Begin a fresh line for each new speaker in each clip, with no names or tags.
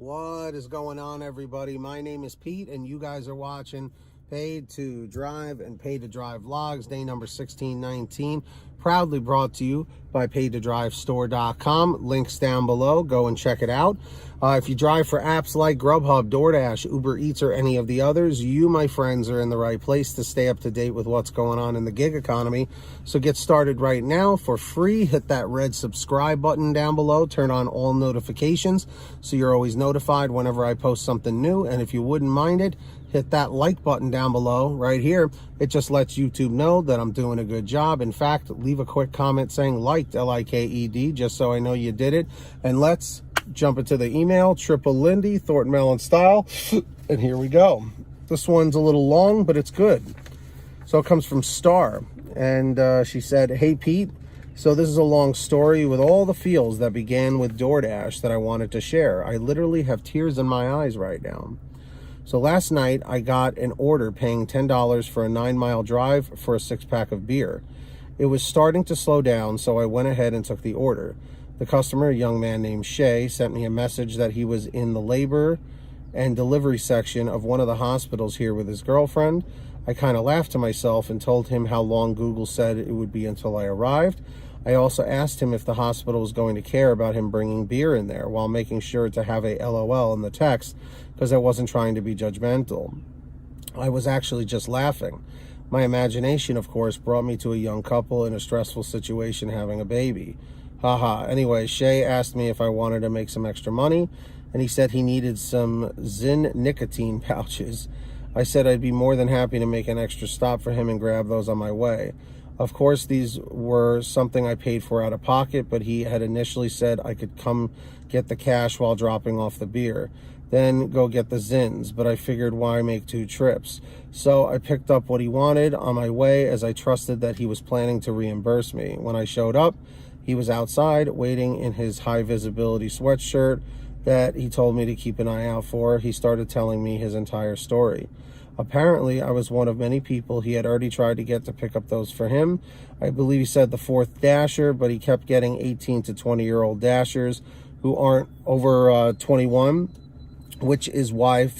What is going on, everybody? My name is Pete, and you guys are watching Paid to Drive and Paid to Drive Vlogs, day number 1619. Proudly brought to you by paidtodrivestore.com. Links down below. Go and check it out. If you drive for apps like GrubHub, Doordash, Uber Eats, or any of the others, you, my friends, are in the right place to stay up to date with what's going on in the gig economy. So get started right now for free. Hit that red subscribe button down below. Turn on all notifications so you're always notified whenever I post something new. And if you wouldn't mind it, hit that like button down below right here. It just lets YouTube know that I'm doing a good job. In fact, leave a quick comment saying liked, L-I-K-E-D, just so I know you did it. And let's jump into the email. Triple Lindy, Thornton Mellon style. And here we go. This one's a little long, but it's good. So it comes from Star. And she said, "Hey, Pete. So this is a long story with all the feels that began with Doordash that I wanted to share. I literally have tears in my eyes right now. So last night, I got an order paying $10 for a 9-mile drive for a 6-pack of beer. It was starting to slow down, so I went ahead and took the order. The customer, a young man named Shay, sent me a message that he was in the labor and delivery section of one of the hospitals here with his girlfriend. I kind of laughed to myself and told him how long Google said it would be until I arrived. I also asked him if the hospital was going to care about him bringing beer in there, while making sure to have a LOL in the text, because I wasn't trying to be judgmental. I was actually just laughing. My imagination, of course, brought me to a young couple in a stressful situation having a baby. Haha. Anyway, Shay asked me if I wanted to make some extra money, and he said he needed some Zyn nicotine pouches. I said I'd be more than happy to make an extra stop for him and grab those on my way. Of course, these were something I paid for out of pocket, but he had initially said I could come get the cash while dropping off the beer, then go get the Zyns, but I figured why make 2 trips. So I picked up what he wanted on my way, as I trusted that he was planning to reimburse me. When I showed up, he was outside waiting in his high visibility sweatshirt that he told me to keep an eye out for. He started telling me his entire story. Apparently, I was one of many people he had already tried to get to pick up those for him. I believe he said the 4th dasher, but he kept getting 18 to 20-year-old dashers who aren't over 21, which is required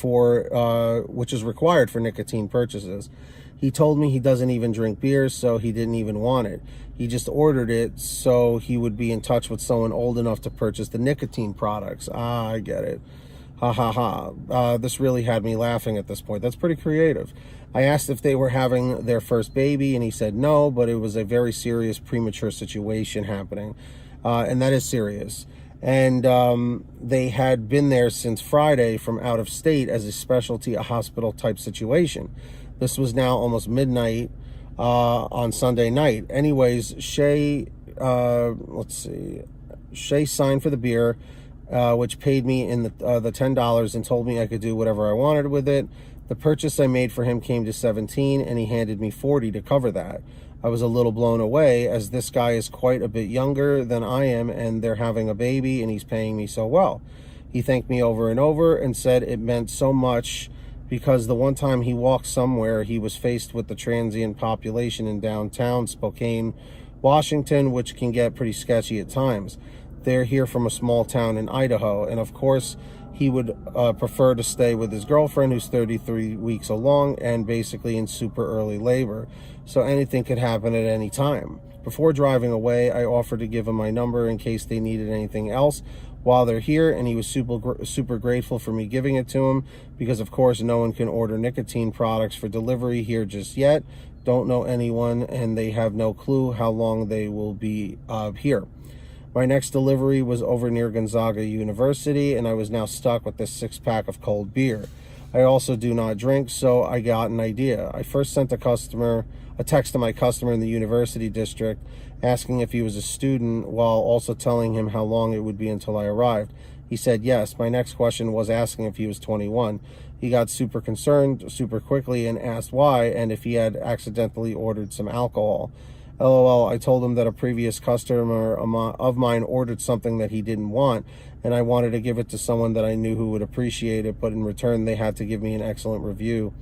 for nicotine purchases. He told me he doesn't even drink beer, so he didn't even want it. He just ordered it so he would be in touch with someone old enough to purchase the nicotine products. Ah, I get it. Ha ha ha. This really had me laughing at this point. That's pretty creative. I asked if they were having their first baby, and he said no, but it was a very serious premature situation happening. And that is serious. And they had been there since Friday from out of state as a specialty, a hospital type situation. This was now almost midnight on Sunday night. Anyways, Shay signed for the beer, which paid me in the $10 and told me I could do whatever I wanted with it. The purchase I made for him came to $17, and he handed me $40 to cover that. I was a little blown away, as this guy is quite a bit younger than I am, and they're having a baby, and he's paying me so well. He thanked me over and over and said it meant so much, because the one time he walked somewhere, he was faced with the transient population in downtown Spokane, Washington, which can get pretty sketchy at times. They're here from a small town in Idaho, and of course, he would prefer to stay with his girlfriend, who's 33 weeks along and basically in super early labor. So anything could happen at any time. Before driving away, I offered to give him my number in case they needed anything else while they're here, and he was super grateful for me giving it to him, because of course no one can order nicotine products for delivery here just yet. Don't know anyone, and they have no clue how long they will be here. My next delivery was over near Gonzaga University, and I was now stuck with this 6-pack of cold beer. I also do not drink, so I got an idea. I first sent a text to my customer in the university district asking if he was a student, while also telling him how long it would be until I arrived. He said yes. My next question was asking if he was 21. He got super concerned super quickly and asked why, and if he had accidentally ordered some alcohol. LOL, I told him that a previous customer of mine ordered something that he didn't want, and I wanted to give it to someone that I knew who would appreciate it, but in return they had to give me an excellent review.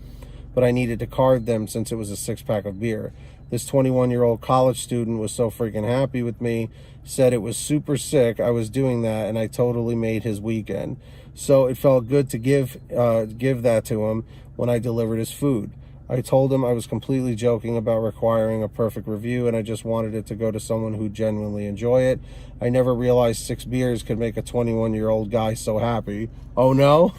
But I needed to card them since it was a 6-pack of beer. This 21-year-old college student was so freaking happy with me, said it was super sick I was doing that, and I totally made his weekend. So it felt good to give that to him when I delivered his food. I told him I was completely joking about requiring a perfect review, and I just wanted it to go to someone who genuinely enjoy it. I never realized 6 beers could make a 21-year-old guy so happy. Oh no?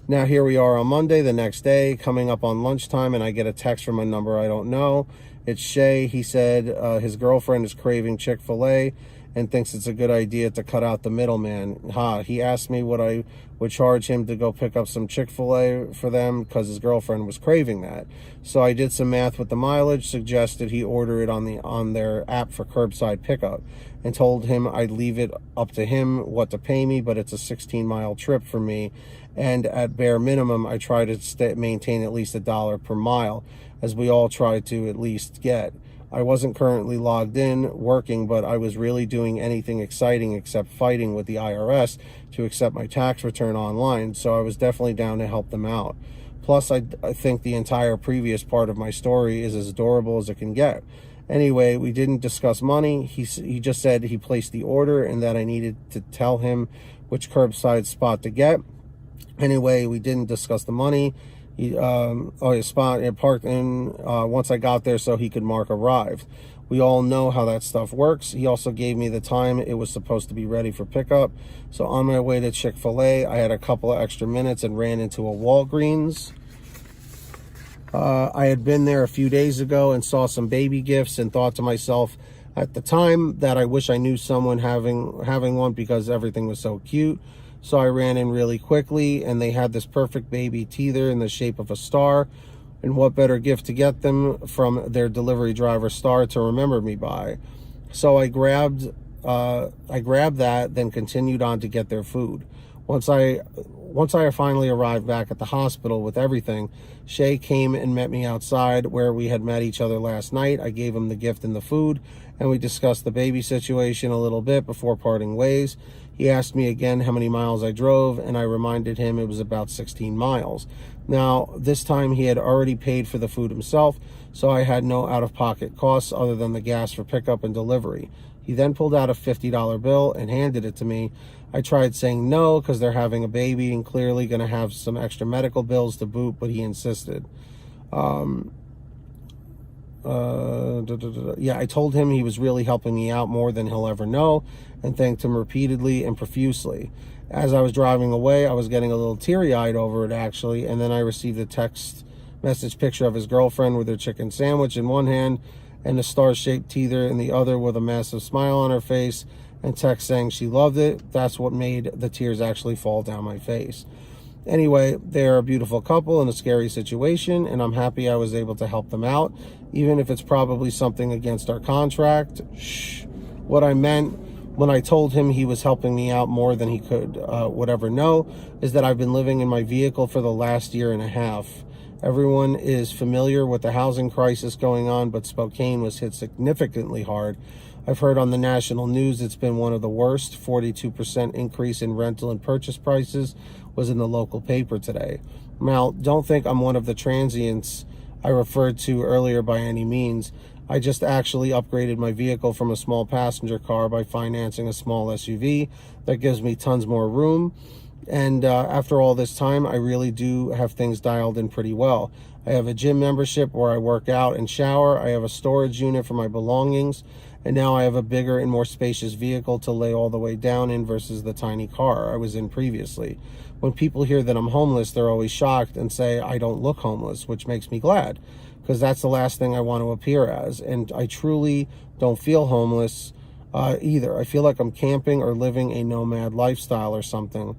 Now here we are on Monday, the next day, coming up on lunchtime, and I get a text from a number I don't know. It's Shay. He said his girlfriend is craving Chick-fil-A and thinks it's a good idea to cut out the middleman. He asked me what I would charge him to go pick up some Chick-fil-A for them because his girlfriend was craving that. So I did some math with the mileage, suggested he order it on their app for curbside pickup, and told him I'd leave it up to him what to pay me, but it's a 16-mile trip for me, and at bare minimum, I try to maintain at least $1 per mile, as we all try to at least get. I wasn't currently logged in working, but I was really doing anything exciting except fighting with the IRS to accept my tax return online, so I was definitely down to help them out. Plus, I think the entire previous part of my story is as adorable as it can get. Anyway, we didn't discuss money. He just said he placed the order and that I needed to tell him which curbside spot to get. Anyway, we didn't discuss the money. His spot it parked in once I got there so he could mark arrived. We all know how that stuff works. He also gave me the time it was supposed to be ready for pickup. So on my way to Chick-fil-A, I had a couple of extra minutes and ran into a Walgreens. I had been there a few days ago and saw some baby gifts and thought to myself at the time that I wish I knew someone having one because everything was so cute. So I ran in really quickly, and they had this perfect baby teether in the shape of a star. And what better gift to get them from their delivery driver, Star, to remember me by? So I grabbed that, then continued on to get their food. Once I finally arrived back at the hospital with everything, Shay came and met me outside where we had met each other last night. I gave him the gift and the food, and we discussed the baby situation a little bit before parting ways. He asked me again how many miles I drove, and I reminded him it was about 16 miles. Now, this time he had already paid for the food himself, so I had no out-of-pocket costs other than the gas for pickup and delivery. He then pulled out a $50 bill and handed it to me. I tried saying no because they're having a baby and clearly going to have some extra medical bills to boot, but he insisted. I told him he was really helping me out more than he'll ever know, and thanked him repeatedly and profusely. As I was driving away, I was getting a little teary-eyed over it, actually, and then I received a text message picture of his girlfriend with her chicken sandwich in one hand and a star-shaped teether in the other with a massive smile on her face, and text saying she loved it. That's what made the tears actually fall down my face. Anyway, they're a beautiful couple in a scary situation, and I'm happy I was able to help them out, even if it's probably something against our contract. What I meant when I told him he was helping me out more than he would ever know is that I've been living in my vehicle for the last year and a half. Everyone is familiar with the housing crisis going on, but Spokane was hit significantly hard. I've heard on the national news it's been one of the worst. 42% increase in rental and purchase prices was in the local paper today. Now, don't think I'm one of the transients I referred to earlier by any means. I just actually upgraded my vehicle from a small passenger car by financing a small SUV that gives me tons more room. And after all this time, I really do have things dialed in pretty well. I have a gym membership where I work out and shower. I have a storage unit for my belongings. And now I have a bigger and more spacious vehicle to lay all the way down in versus the tiny car I was in previously. When people hear that I'm homeless, they're always shocked and say I don't look homeless, which makes me glad, because that's the last thing I want to appear as. And I truly don't feel homeless either. I feel like I'm camping or living a nomad lifestyle or something.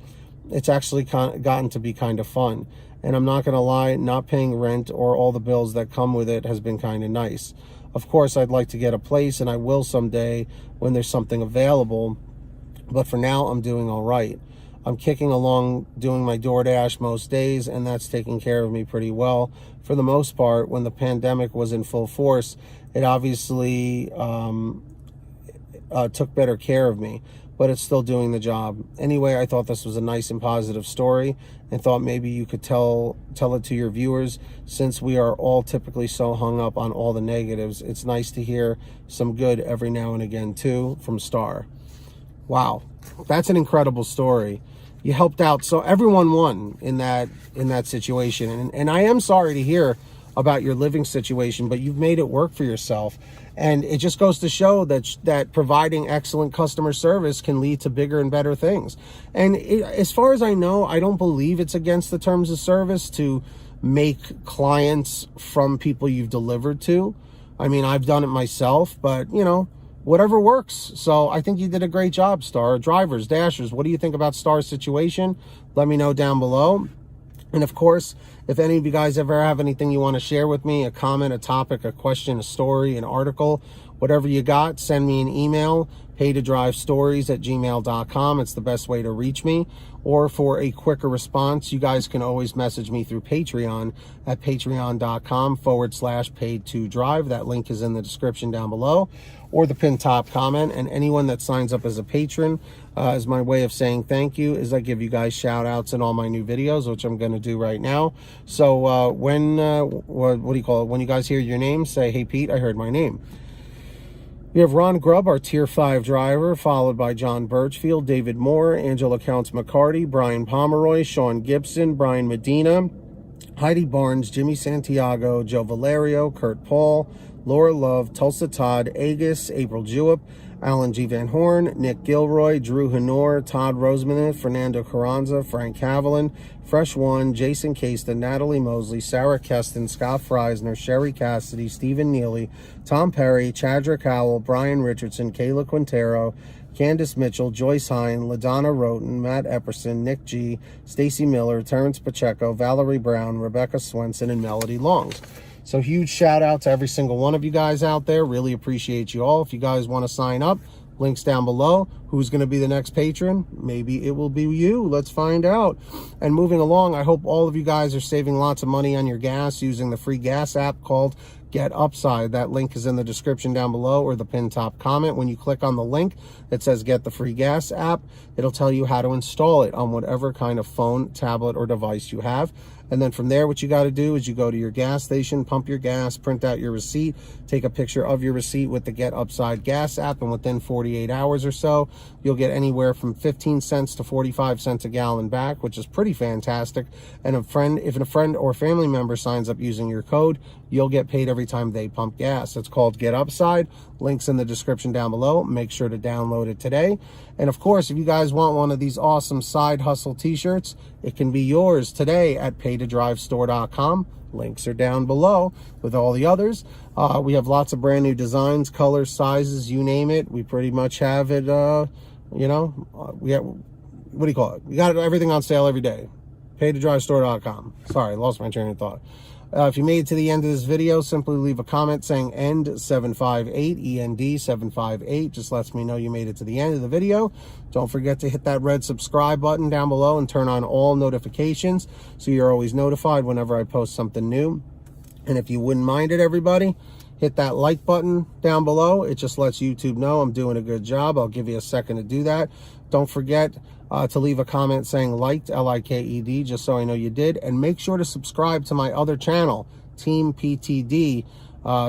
It's actually gotten to be kind of fun. And I'm not going to lie, not paying rent or all the bills that come with it has been kind of nice. Of course, I'd like to get a place, and I will someday when there's something available. But for now, I'm doing all right. I'm kicking along doing my Doordash most days, and that's taking care of me pretty well. For the most part, when the pandemic was in full force, it obviously took better care of me, but it's still doing the job. Anyway, I thought this was a nice and positive story and thought maybe you could tell it to your viewers. Since we are all typically so hung up on all the negatives, it's nice to hear some good every now and again too, from Star. Wow, that's an incredible story. you helped out. So everyone won in that situation. And I am sorry to hear about your living situation, but you've made it work for yourself. And it just goes to show that providing excellent customer service can lead to bigger and better things. And as far as I know, I don't believe it's against the terms of service to make clients from people you've delivered to. I mean, I've done it myself, but you know, whatever works. So I think you did a great job, Star. Drivers, Dashers, what do you think about Star's situation? Let me know down below. And of course, if any of you guys ever have anything you want to share with me, a comment, a topic, a question, a story, an article, whatever you got, send me an email, paytodrivestories@gmail.com. It's the best way to reach me. Or for a quicker response, you guys can always message me through Patreon at patreon.com/paid2drive. That link is in the description down below, or the pinned top comment. And anyone that signs up as a patron, is my way of saying thank you, is I give you guys shout outs in all my new videos, which I'm going to do right now. So when you guys hear your name, say, hey Pete, I heard my name. We have Ronn Grubb, our Tier 5 driver, followed by John Birchfield, David Moore, Angela Counts McCarty, Brian Pomeroy, Sean Gibson, Brian Medina, Heidi Barnes, Jimmy Santiago, Joe Valerio, Kurt Paul, Laura Love, Tulsa Todd, Agus, April Jewett, Alan G. Van Horn, Nick Gilroy, Drew Honor, Todd Roseman, Fernando Carranza, Frank Haviland, Fresh One, Jason Caston, Natalie Mosley, Sarah Keston, Scott Freisner, Sherry Cassidy, Stephen Neely, Tom Perry, Chadrick Howell, Brian Richardson, Kayla Quintero, Candace Mitchell, Joyce Hine, LaDonna Roten, Matt Epperson, Nick G, Stacy Miller, Terrence Pacheco, Valerie Brown, Rebecca Swenson, and Melody Longs. So huge shout out to every single one of you guys out there. Really appreciate you all. If you guys want to sign up, links down below. Who's going to be the next patron? Maybe it will be you. Let's find out. And moving along, I hope all of you guys are saving lots of money on your gas using the free gas app called Get Upside. That link is in the description down below, or the pinned top comment. When you click on the link that says Get the Free Gas app, it'll tell you how to install it on whatever kind of phone, tablet, or device you have. And then from there, what you got to do is you go to your gas station, pump your gas, print out your receipt, take a picture of your receipt with the Get Upside gas app, and within 48 hours or so, you'll get anywhere from 15 cents to 45 cents a gallon back, which is pretty fantastic. And if a friend or family member signs up using your code, you'll get paid every time they pump gas. It's called Get Upside. Links in the description down below. Make sure to download it today. And of course, if you guys want one of these awesome side hustle t-shirts, it can be yours today at paytodrivestore.com. Links are down below with all the others. We have lots of brand new designs, colors, sizes, you name it. We pretty much have it, we have, what do you call it? We got everything on sale every day. Paytodrivestore.com. Sorry, I lost my train of thought. If you made it to the end of this video, simply leave a comment saying END758, END758. Just lets me know you made it to the end of the video. Don't forget to hit that red subscribe button down below and turn on all notifications so you're always notified whenever I post something new. And if you wouldn't mind it, everybody, hit that like button down below. It just lets YouTube know I'm doing a good job. I'll give you a second to do that. Don't forget to leave a comment saying liked, L-I-K-E-D, just so I know you did. And make sure to subscribe to my other channel, Team PTD,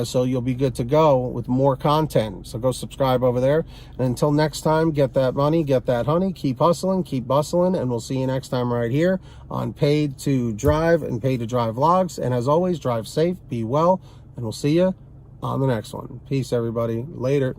so you'll be good to go with more content. So go subscribe over there. And until next time, get that money, get that honey, keep hustling, keep bustling, and we'll see you next time right here on Paid to Drive and Paid to Drive Vlogs. And as always, drive safe, be well, and we'll see you on the next one. Peace, everybody. Later.